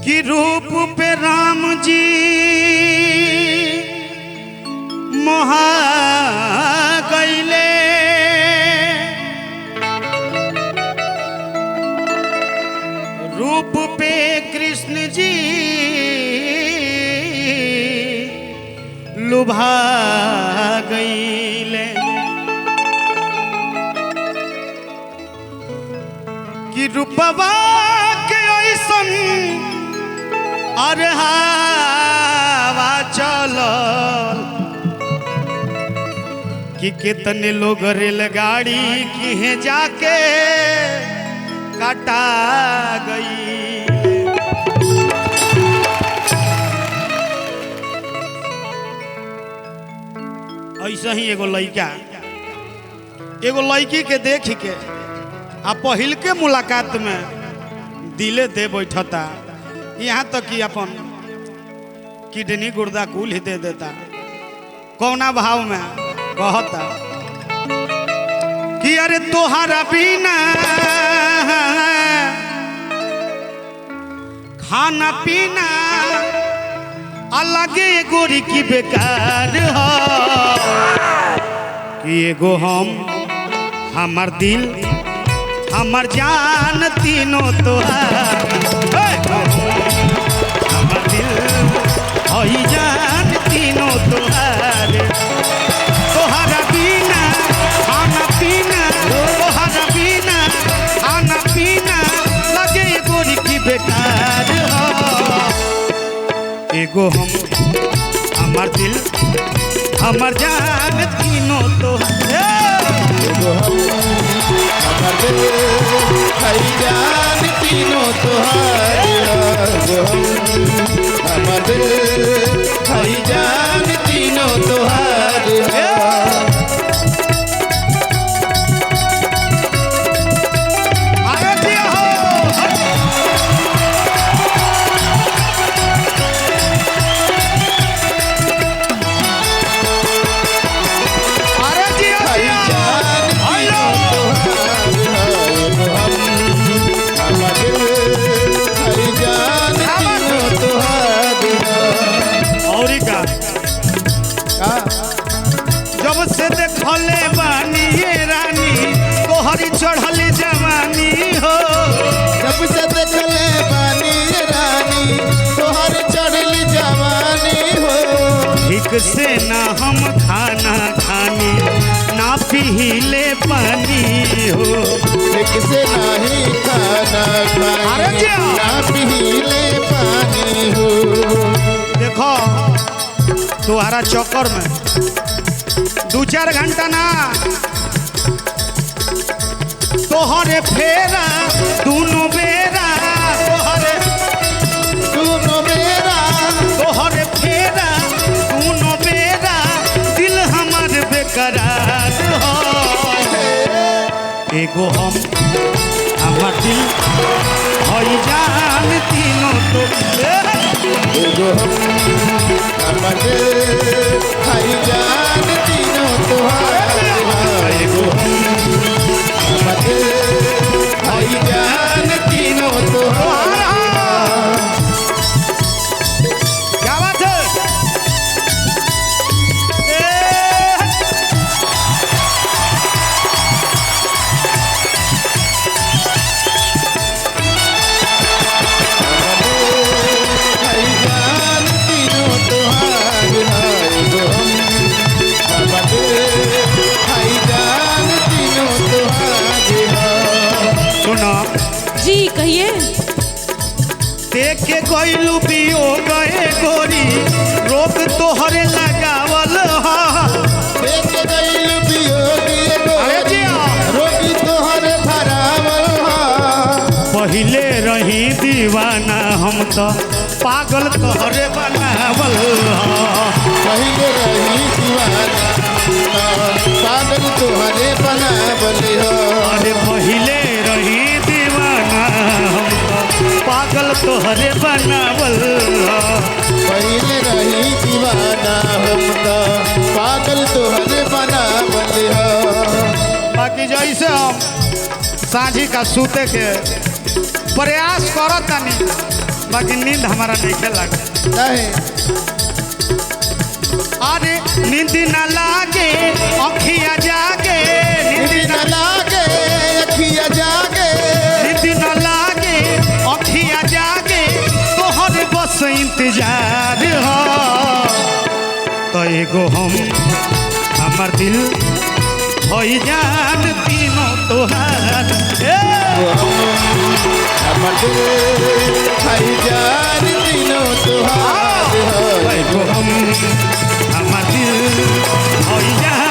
कि रूप पे राम जी मोहा गईले, रूप पे कृष्ण जी लुभा गईले, कि रूपवा के ऐसन अरे हवा चलल कि कितने लोग रेलगाड़ी की है जाके काटा गई। ऐसा ही एगो लड़का एगो लड़की के देख के आ पहिल के मुलाकात में दिले दे बैठता, यहाँ तक तो कि अपन किडनी गुर्दा कुल ही दे देता। कौना भाव में कहता कि अरे तोहरा बिना खाना पीना अलग गोरी की बेकार हो, कि एगो हम हमार दिल हमार जान तीनों तोहार, हमार दिल हई जान तीनों तोहार, तोहरा बिना खाना पीना, तोहरा बिना खाना पीना लगे गोरी की बेकार हो, एगो हम हमार दिल हमार जान तीनों तोहार, एगो हम हमार दिल हई जान तीनों तोहार, एगो हम हमार दिल हई जान तीनों तोहार। जब से देखले बानी रानी तोहरी चढ़ल जवानी हो, जब से देखले बानी रानी तोहर चढ़ल जवानी हो, ठीक से ना हम खाना खानी ना पीले पानी हो, ठीक से नहीं खाना खानी ना पीले पानी हो। देखो तुम्हारा चक्कर में 2-4 घंटा ना तोहरे फेरा दोनों बेरा, दोनों बेरा तोहरे फेरा दोनों बेरा दिल हमार बेकरार हो, एगो हम हमार दिल हई जान तीनों तो, एगो हम हमार दिल हई जान तीनों तोहार, एगो हम हमार दिल हई जान तीनों तोहार। क्या बात है? हई जान तीनों तोहार, एगो हम हमार दिल हई जान तीनों तोहार। सुनो जी कहिए। देख के गइलू पियो गए गोरी रोक तोहरे लगावल हा, देख गइल बियोगी गोरी रोगी तोहरे भरावल हा, पहिले रही दीवाना हम तो पागल तोहरे बनावल हा, पहिले रही दीवाना पागल तोहरे बनावल हा, अरे पहिले रही दीवाना हम तो पागल तोहरे बनावल हा, पहिले रही दीवाना हम तो पागल तोहरे बनावल हा। बाकी जैसे हम सांझी का सूते के प्रयास करत तनी बाकी नींद हमारा नहीं लगे। नहीं अरे नींद न लागे अखिया जागे, नींद न लागे अखिया जागे, नींद न लागे अखिया जागे, तोहर बस इंतजार हो। तो एगो हम हमर दिल होई जान तीनों तोहार, हमर दिल खाई जान तीनों तुहार एगो हम हमर दिल होई जान